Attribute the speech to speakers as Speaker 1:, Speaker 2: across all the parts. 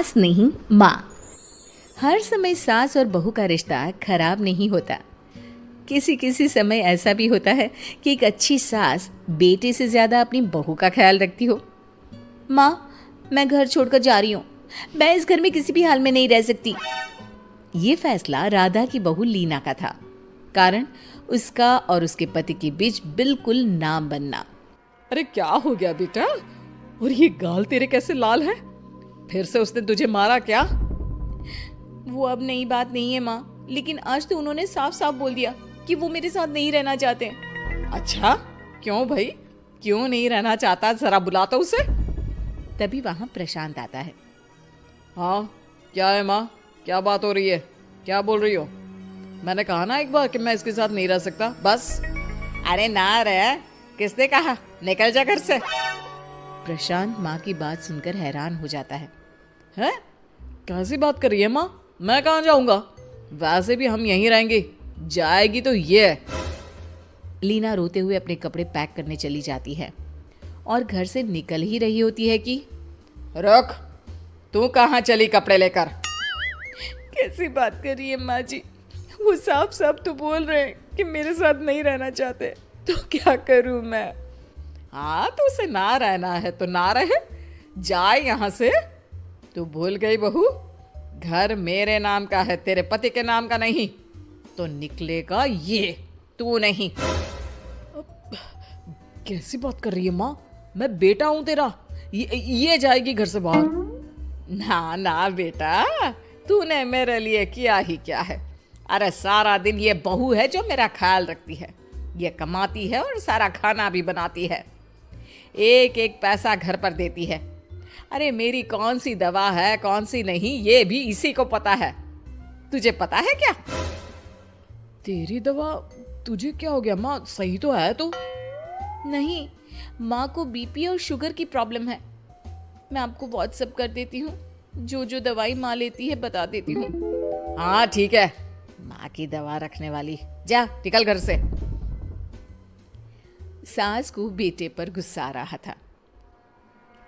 Speaker 1: सास नहीं माँ। हर समय सास और बहू का रिश्ता खराब नहीं होता। किसी किसी समय ऐसा भी होता है कि एक अच्छी सास बेटे से ज़्यादा अपनी बहू का ख्याल रखती हो। माँ, मैं घर छोड़कर जा रही हूँ, मैं इस घर में किसी भी हाल में नहीं रह सकती। ये फैसला राधा की बहू लीना का था। कारण उसका और उसके पति के बीच बिल्कुल ना बनना।
Speaker 2: अरे क्या हो गया बेटा? और ये गाल तेरे कैसे लाल है? फिर से उसने तुझे मारा क्या?
Speaker 1: वो अब नई बात नहीं है माँ, लेकिन आज तो उन्होंने साफ साफ बोल दिया कि वो मेरे साथ नहीं रहना चाहते।
Speaker 2: अच्छा, क्यों भाई? क्यों नहीं रहना चाहता? जरा बुला तो उसे।
Speaker 1: तभी वहां प्रशांत आता है।
Speaker 2: हाँ, क्या है माँ? क्या बात हो रही है? क्या बोल रही हो? मैंने कहा ना एक बार कि मैं इसके साथ नहीं रह सकता, बस। अरे ना रह, किसने कहा? निकल जा घर से।
Speaker 1: प्रशांत माँ की बात सुनकर हैरान हो जाता है।
Speaker 2: हैं? कैसी बात कर रही है माँ? मैं कहाँ जाऊंगा? वैसे भी हम यहीं रहेंगे, जाएगी तो ये।
Speaker 1: लीना रोते हुए अपने कपड़े पैक करने चली जाती है और घर से निकल ही रही होती है कि
Speaker 2: रुक, तू कहाँ चली कपड़े लेकर?
Speaker 1: कैसी बात कर रही है माँ जी? वो साफ साफ तो बोल रहे हैं कि मेरे साथ नहीं रहना चाहते, तो क्या करूं मैं?
Speaker 2: हाँ, तो उसे ना रहना है तो ना रहे, जाए यहाँ से। तू भूल गई बहू, घर मेरे नाम का है, तेरे पति के नाम का नहीं। तो निकलेगा ये, तू नहीं। कैसी बात कर रही है माँ? मैं बेटा हूं तेरा, ये जाएगी घर से बाहर। ना ना बेटा, तूने मेरे लिए किया ही क्या है? अरे सारा दिन ये बहू है जो मेरा ख्याल रखती है, ये कमाती है और सारा खाना भी बनाती है, एक एक पैसा घर पर देती है। अरे मेरी कौन सी दवा है कौन सी नहीं, ये भी इसी को पता है। तुझे पता है क्या? तेरी दवा? तुझे क्या हो गया माँ? सही तो है तू?
Speaker 1: नहीं, माँ को बीपी और शुगर की प्रॉब्लम है। मैं आपको व्हाट्सएप कर देती हूँ, जो जो दवाई माँ लेती है बता देती हूँ।
Speaker 2: हाँ ठीक है, माँ की दवा रखने वाली, जा निकल घर से।
Speaker 1: सास को बेटे पर गुस्सा आ रहा था।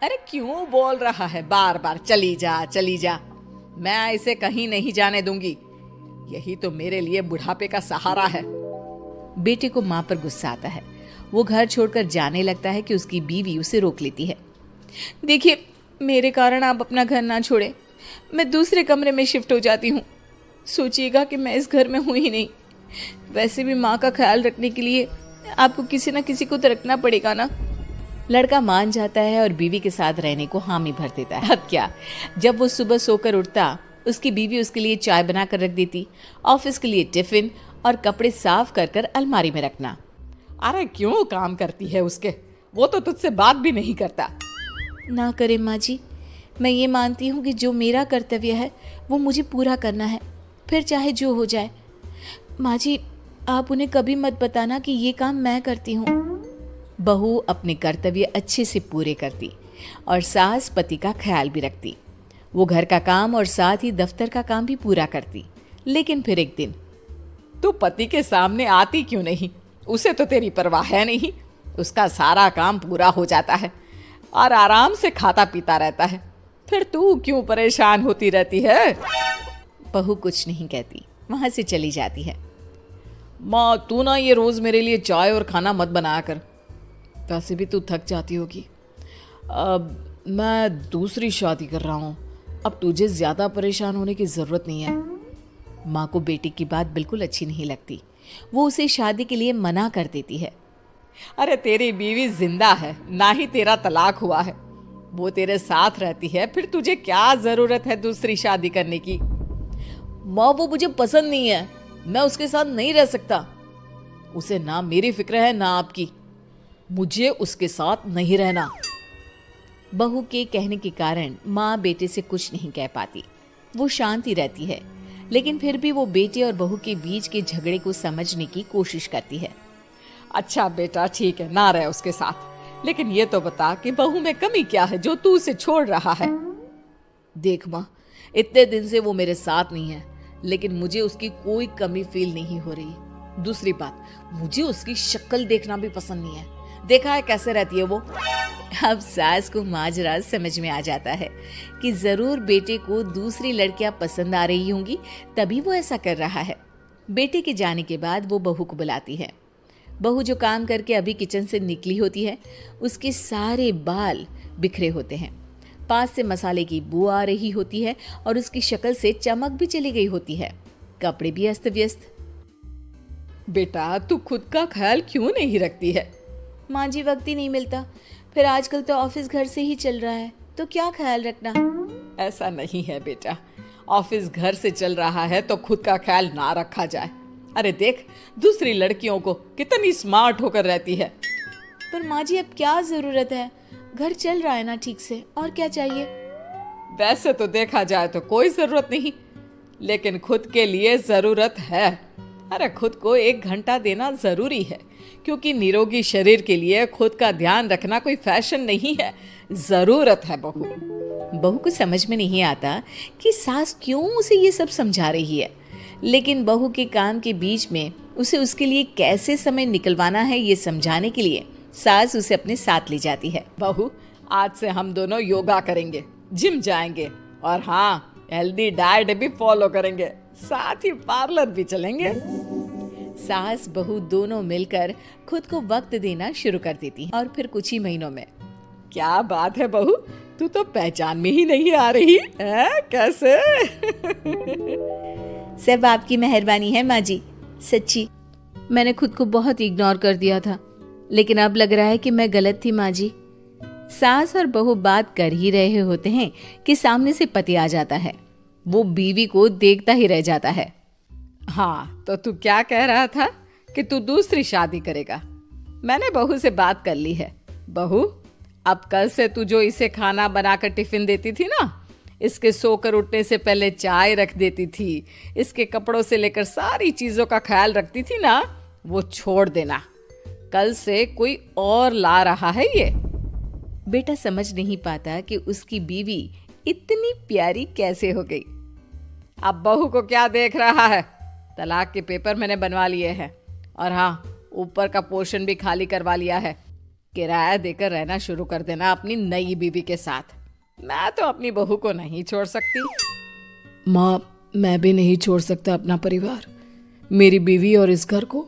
Speaker 2: अरे क्यों बोल रहा है बार बार चली जा चली जा? मैं इसे कहीं नहीं जाने दूंगी, यही तो मेरे लिए बुढ़ापे का सहारा है।
Speaker 1: बेटे को माँ पर गुस्सा आता है। वो घर छोड़कर जाने लगता है कि उसकी बीवी उसे रोक लेती है। देखिए, मेरे कारण आप अपना घर ना छोड़े, मैं दूसरे कमरे में शिफ्ट हो जाती हूँ। सोचिएगा कि मैं इस घर में हूँ ही नहीं। वैसे भी माँ का ख्याल रखने के लिए आपको किसी न किसी को तो रखना पड़ेगा ना। लड़का मान जाता है और बीवी के साथ रहने को हामी भर देता है। अब क्या, जब वो सुबह सोकर उठता, उसकी बीवी उसके लिए चाय बना कर रख देती, ऑफिस के लिए टिफिन और कपड़े साफ कर कर अलमारी में रखना।
Speaker 2: अरे क्यों काम करती है उसके? वो तो तुझसे बात भी नहीं करता।
Speaker 1: ना करे माँ जी, मैं ये मानती हूँ कि जो मेरा कर्तव्य है वो मुझे पूरा करना है, फिर चाहे जो हो जाए। माँ जी, आप उन्हें कभी मत बताना कि ये काम मैं करती हूँ। बहू अपने कर्तव्य अच्छे से पूरे करती और सास पति का ख्याल भी रखती। वो घर का काम और साथ ही दफ्तर का काम भी पूरा करती। लेकिन फिर एक दिन,
Speaker 2: तू पति के सामने आती क्यों नहीं? उसे तो तेरी परवाह है नहीं, उसका सारा काम पूरा हो जाता है और आराम से खाता पीता रहता है, फिर तू क्यों परेशान होती रहती है?
Speaker 1: बहू कुछ नहीं कहती, वहां से चली जाती है।
Speaker 2: माँ, तू ना ये रोज मेरे लिए चाय और खाना मत बनाया कर, वैसे भी तू थक जाती होगी। अब मैं दूसरी शादी कर रहा हूँ, अब तुझे ज्यादा परेशान होने की जरूरत नहीं है।
Speaker 1: माँ को बेटी की बात बिल्कुल अच्छी नहीं लगती। वो उसे शादी के लिए मना कर देती है।
Speaker 2: अरे तेरी बीवी जिंदा है, ना ही तेरा तलाक हुआ है, वो तेरे साथ रहती है, फिर तुझे क्या जरूरत है दूसरी शादी करने की? माँ, वो मुझे पसंद नहीं है, मैं उसके साथ नहीं रह सकता। उसे ना मेरी फिक्र है ना आपकी, मुझे उसके साथ नहीं रहना।
Speaker 1: बहू के कहने के कारण माँ बेटे से कुछ नहीं कह पाती। वो शांति रहती है, लेकिन फिर भी वो बेटे और बहू के बीच के झगड़े को समझने की कोशिश करती है।
Speaker 2: अच्छा बेटा ठीक है, ना रहे उसके साथ, लेकिन ये तो बता कि बहू में कमी क्या है जो तू उसे छोड़ रहा है? देख माँ, इतने दिन से वो मेरे साथ नहीं है, लेकिन मुझे उसकी कोई कमी फील नहीं हो रही। दूसरी बात, मुझे उसकी शक्ल देखना भी पसंद नहीं है। देखा है कैसे रहती है वो?
Speaker 1: अब सास को माजरा समझ में आ जाता है कि जरूर बेटे को दूसरी लड़कियां पसंद आ रही होंगी, तभी वो ऐसा कर रहा है। बेटे के जाने के बाद वो बहू को बुलाती है। बहू जो काम करके अभी किचन से निकली होती है, उसके सारे बाल बिखरे होते हैं, पास से मसाले की बू आ रही होती है और उसकी शक्ल से चमक भी चली गई होती है, कपड़े भी अस्त व्यस्त।
Speaker 2: बेटा तू खुद का ख्याल क्यों नहीं रखती है?
Speaker 1: माँ जी, वक्त ही नहीं मिलता, फिर आजकल तो ऑफिस घर से ही चल रहा है, तो क्या ख्याल रखना।
Speaker 2: ऐसा नहीं है बेटा, ऑफिस घर से चल रहा है तो खुद का ख्याल ना रखा जाए। अरे देख, दूसरी लड़कियों को कितनी स्मार्ट होकर रहती है।
Speaker 1: पर माँ जी, अब क्या जरूरत है, घर चल रहा है ना ठीक से, और क्या चाहिए।
Speaker 2: वैसे तो देखा जाए तो कोई जरूरत नहीं, लेकिन खुद के लिए जरूरत है। अरे खुद को 1 घंटा देना जरूरी है, क्योंकि निरोगी शरीर के लिए खुद का ध्यान रखना कोई फैशन नहीं है, जरूरत है।
Speaker 1: बहू को समझ में नहीं आता कि सास क्यों उसे ये सब समझा रही है, लेकिन बहू के काम के बीच में उसे उसके लिए कैसे समय निकलवाना है ये समझाने के लिए सास उसे अपने साथ ले जाती है।
Speaker 2: बहू, आज से हम दोनों योगा करेंगे, जिम जाएंगे और हाँ, हेल्दी डाइट भी फॉलो करेंगे, साथ ही पार्लर भी चलेंगे।
Speaker 1: सास बहू दोनों मिलकर खुद को वक्त देना शुरू कर देती हैं और फिर कुछ ही महीनों में।
Speaker 2: क्या बात है बहू, तू तो पहचान में ही नहीं आ रही है, कैसे?
Speaker 1: सब आपकी मेहरबानी है माँ जी, सच्ची मैंने खुद को बहुत इग्नोर कर दिया था, लेकिन अब लग रहा है कि मैं गलत थी माँ जी। सास और बहू बात कर ही रहे होते हैं कि सामने से पति आ जाता है। वो बीवी को देखता ही रह जाता है।
Speaker 2: हाँ, तो तू क्या कह रहा था कि तू दूसरी शादी करेगा? मैंने बहू से बात कर ली है। बहू, अब कल से तू जो इसे खाना बनाकर टिफिन देती थी ना, इसके सोकर उठने से पहले चाय रख देती थी, इसके कपड़ों से लेकर सारी चीजों का ख्याल रखती थी ना, वो छोड़ देना। कल से कोई और ला रहा है ये।
Speaker 1: बेटा समझ नहीं पाता कि उसकी बीवी इतनी प्यारी कैसे हो गई।
Speaker 2: अब बहू को क्या देख रहा है? तलाक के पेपर मैंने बनवा लिए हैं और हाँ, ऊपर का पोर्शन भी खाली करवा लिया है। किराया देकर रहना शुरू कर देना अपनी नई बीवी के साथ। मैं तो अपनी बहू को नहीं छोड़ सकती।
Speaker 3: माँ, मैं भी नहीं छोड़ सकता अपना परिवार, मेरी बीवी और इस घर को।